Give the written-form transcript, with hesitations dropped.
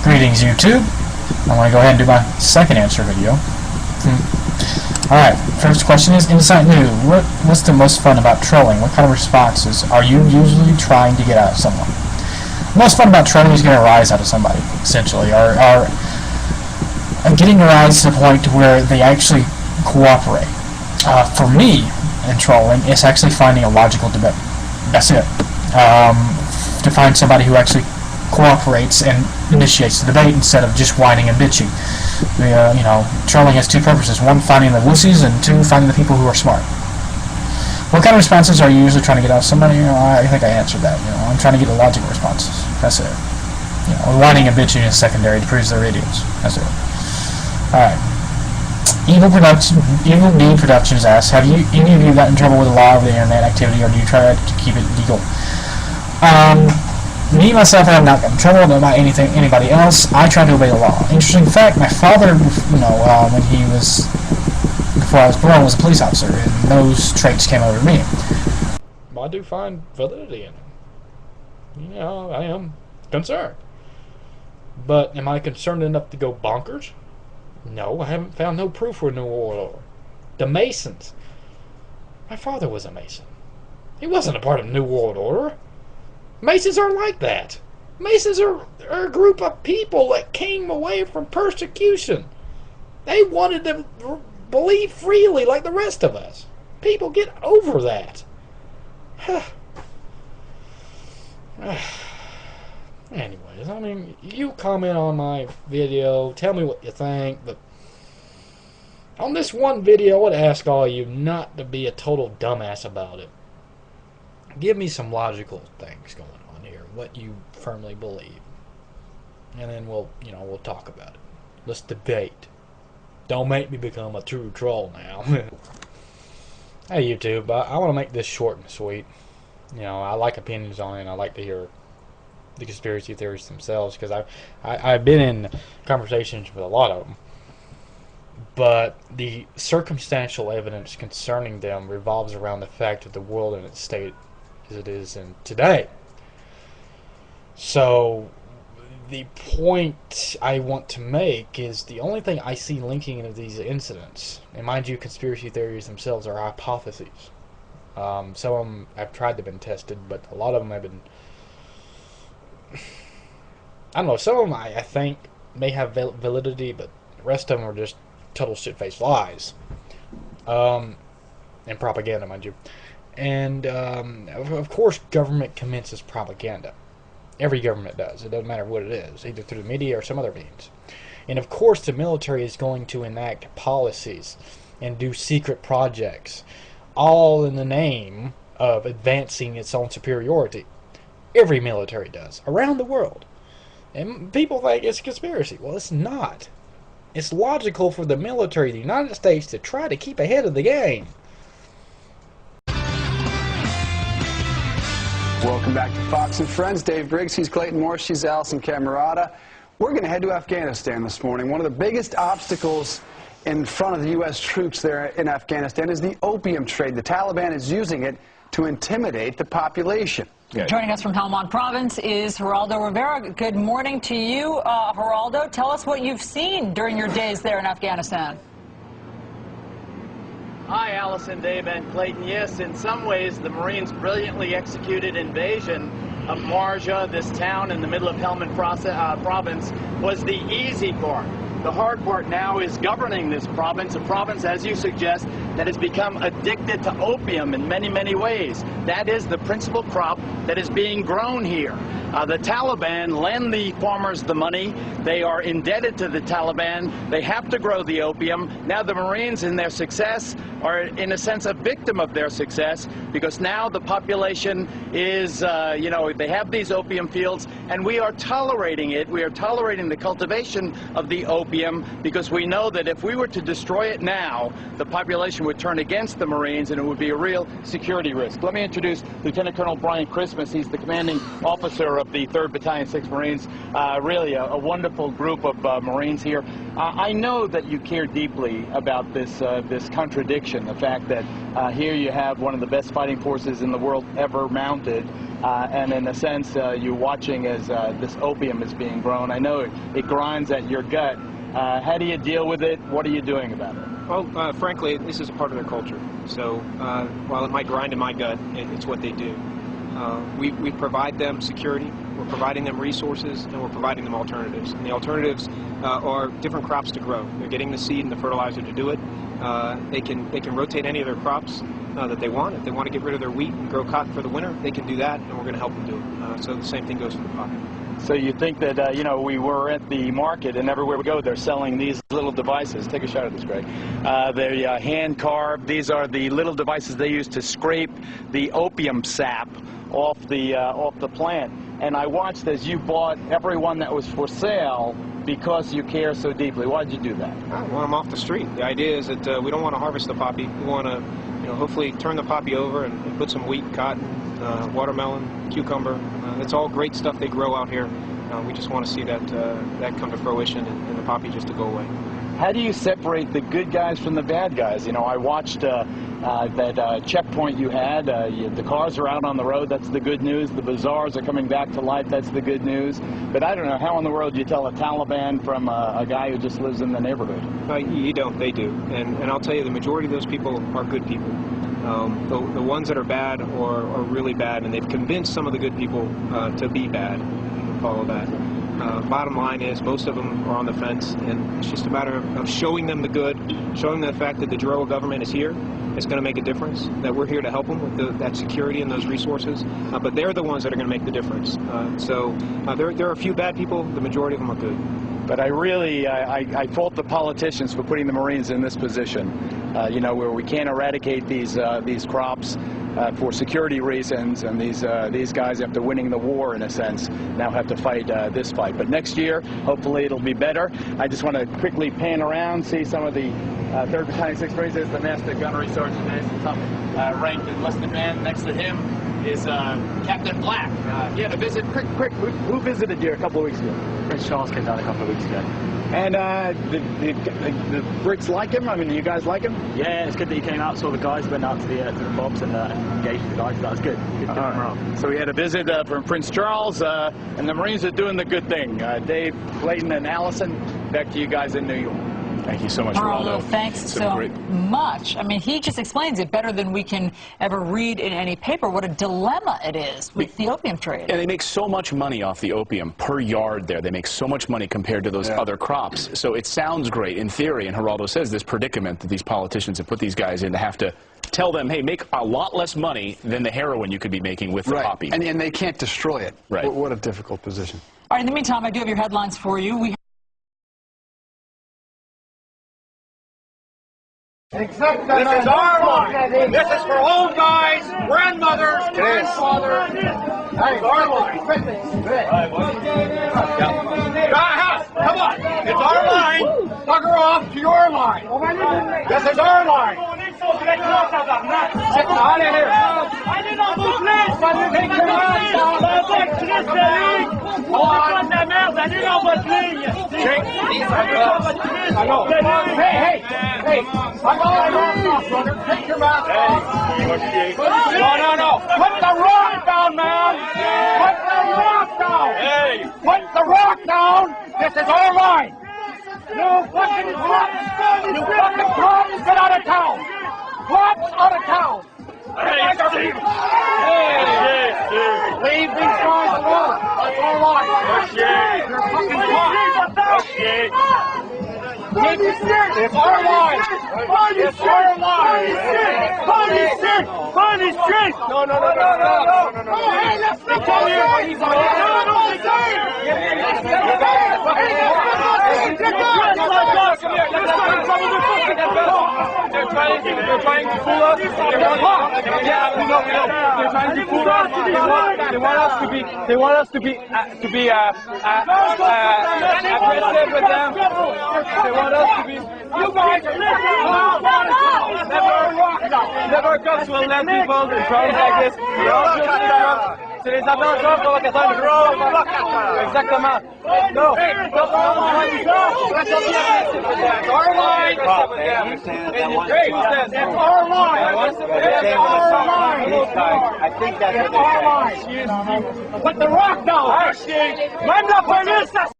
Greetings, YouTube. I'm going to go ahead and do my second answer video. Alright, first question is, Insight New, what's the most fun about trolling? What kind of responses are you usually trying to get out of someone? The most fun about trolling is getting a rise out of somebody, essentially, or getting a rise to the point where they actually cooperate. For me, in trolling, it's actually finding a logical debate. That's it. To find somebody who actually cooperates and initiates the debate instead of just whining and bitching. You know, trolling has two purposes: one, finding the wussies, and two, finding the people who are smart. What kind of responses are you usually trying to get out of somebody? You know, I think I answered that. You know, I'm trying to get the logical responses. That's it. You know, whining and bitching is secondary to prove their idiots. That's it. All right. Evil D Productions asks, have any of you gotten in trouble with a lot of the internet activity, or do you try to keep it legal? Me, myself, I have not gotten in trouble about anybody else. I try to obey the law. Interesting fact, my father, you know, before I was born, was a police officer, and those traits came over to me. I do find validity in it. You know, I am concerned. But am I concerned enough to go bonkers? No, I haven't found no proof for a New World Order. The Masons. My father was a Mason. He wasn't a part of the New World Order. Masons aren't like that. Masons are a group of people that came away from persecution. They wanted to believe freely like the rest of us. People, get over that. Anyways, I mean, you comment on my video, tell me what you think, but on this one video, I would ask all of you not to be a total dumbass about it. Give me some logical things going on here, what you firmly believe, and then we'll talk about it. Let's debate. Don't make me become a true troll now. Hey YouTube, I want to make this short and sweet. You know, I like opinions on it, and I like to hear the conspiracy theories themselves, because I've been in conversations with a lot of them, but the circumstantial evidence concerning them revolves around the fact of the world in its state as it is in today. So the point I want to make is the only thing I see linking into these incidents, and mind you, conspiracy theories themselves are hypotheses. Some of them have tried to been tested, but a lot of them have been, I don't know, some of them I think may have validity, but the rest of them are just total shit-faced lies. And propaganda, mind you. And, of course, government commences propaganda. Every government does. It doesn't matter what it is, either through the media or some other means. And, of course, the military is going to enact policies and do secret projects, all in the name of advancing its own superiority. Every military does, around the world. And people think it's a conspiracy. Well, it's not. It's logical for the military of the United States to try to keep ahead of the game. Welcome back to Fox and Friends. Dave Briggs, he's Clayton Morris, she's Allison Camerata. We're going to head to Afghanistan this morning. One of the biggest obstacles in front of the U.S. troops there in Afghanistan is the opium trade. The Taliban is using it to intimidate the population. Yeah. Joining us from Helmand Province is Geraldo Rivera. Good morning to you, Geraldo. Tell us what you've seen during your days there in Afghanistan. Hi, Allison, Dave, and Clayton. Yes, in some ways, the Marines' brilliantly executed invasion of Marja, this town in the middle of Helmand Province, was the easy part. The hard part now is governing this province, a province, as you suggest, that has become addicted to opium in many, many ways. That is the principal crop that is being grown here. The Taliban lend the farmers the money. They are indebted to the Taliban. They have to grow the opium. Now the Marines, in their success, are in a sense a victim of their success, because now the population is, they have these opium fields, and we are tolerating it. We are tolerating the cultivation of the opium because we know that if we were to destroy it now, the population would turn against the Marines, and it would be a real security risk. Let me introduce Lieutenant Colonel Brian Christmas. He's the commanding officer of the 3rd Battalion, 6th Marines. Really a wonderful group of Marines here. I know that you care deeply about this contradiction, the fact that here you have one of the best fighting forces in the world ever mounted, and in a sense you're watching as this opium is being grown. I know it grinds at your gut. How do you deal with it? What are you doing about it? Well, frankly, this is a part of their culture. So while it might grind in my gut, it's what they do. We provide them security, we're providing them resources, and we're providing them alternatives. And the alternatives are different crops to grow. They're getting the seed and the fertilizer to do it. They can rotate any of their crops that they want. If they want to get rid of their wheat and grow cotton for the winter, they can do that, and we're going to help them do it. So the same thing goes for the poppy. So you think that, you know, we were at the market, and everywhere we go, they're selling these little devices. Take a shot at this, Greg. They're hand-carved. These are the little devices they use to scrape the opium sap off the plant. And I watched as you bought every one that was for sale because you care so deeply. Why did you do that? I want them off the street. The idea is that we don't want to harvest the poppy. We want to, you know, hopefully turn the poppy over and put some wheat, cotton, watermelon, cucumber. It's all great stuff they grow out here. We just want to see that come to fruition and the poppy just to go away. How do you separate the good guys from the bad guys? You know, I watched that checkpoint you had. The cars are out on the road. That's the good news. The bazaars are coming back to life. That's the good news. But I don't know, how in the world do you tell a Taliban from a guy who just lives in the neighborhood? You don't. They do. And I'll tell you, the majority of those people are good people. The ones that are bad are really bad, and they've convinced some of the good people to be bad. Follow that. Bottom line is, most of them are on the fence, and it's just a matter of showing them the good, showing them the fact that the Giro government is here. It's going to make a difference, that we're here to help them with that security and those resources, but they're the ones that are going to make the difference. There are a few bad people, the majority of them are good. But I really, I fault the politicians for putting the Marines in this position, you know, where we can't eradicate these crops for security reasons, and these guys, after winning the war, in a sense, now have to fight this fight. But next year, hopefully it'll be better. I just want to quickly pan around, see some of the 3rd Battalion, 6th Marines. There's the Master Gunnery Sergeant, there's the top ranked enlisted man. Next to him is Captain Black. He had a visit. Quick, who visited you a couple of weeks ago? Prince Charles came down a couple of weeks ago. And the Brits like him? I mean, you guys like him? Yeah, it's good that he came out, saw the guys, went out to the mobs and engaged with the guys. That was good. Good morale. So we had a visit from Prince Charles, and the Marines are doing the good thing. Dave, Clayton, and Allison, back to you guys in New York. Thank you so much, Geraldo, Geraldo. thanks so much. I mean, he just explains it better than we can ever read in any paper, what a dilemma it is with the opium trade. And they make so much money off the opium per yard there. They make so much money compared to those other crops. So it sounds great in theory, and Geraldo says this predicament that these politicians have put these guys in to have to tell them, hey, make a lot less money than the heroin you could be making with the poppy. And they can't destroy it. Right. What a difficult position. All right, in the meantime, I do have your headlines for you. This is our line. This is for old guys, grandmothers, grandfathers. Hey, our line. Come on. It's our line. Bugger off to your line. This is our line. Get out of here. Take your hands down. Go on. I know. Hey. I know, brother. Take your mask off. No. Put the rock down, man. Put the rock down. Hey. Put the rock down. This is our line. You fucking cops. Get out of town. Cops out of town. Leave these guys alone. That's our line. You're fucking cops. It's our line! It's our line! Find his shit! No. Hey, let's not tell you what he's on! They're trying to fool us. Yeah, we know. They're trying to fool us. They want us to be aggressive with them. They want us to be. You guys never comes will let people in problems like this. They all feel stuff. C'est les aventures provocateurs de gros. Exactement. No. It's our line. It's our line. I think that's what they're saying. Put the rock down. I'm not for this.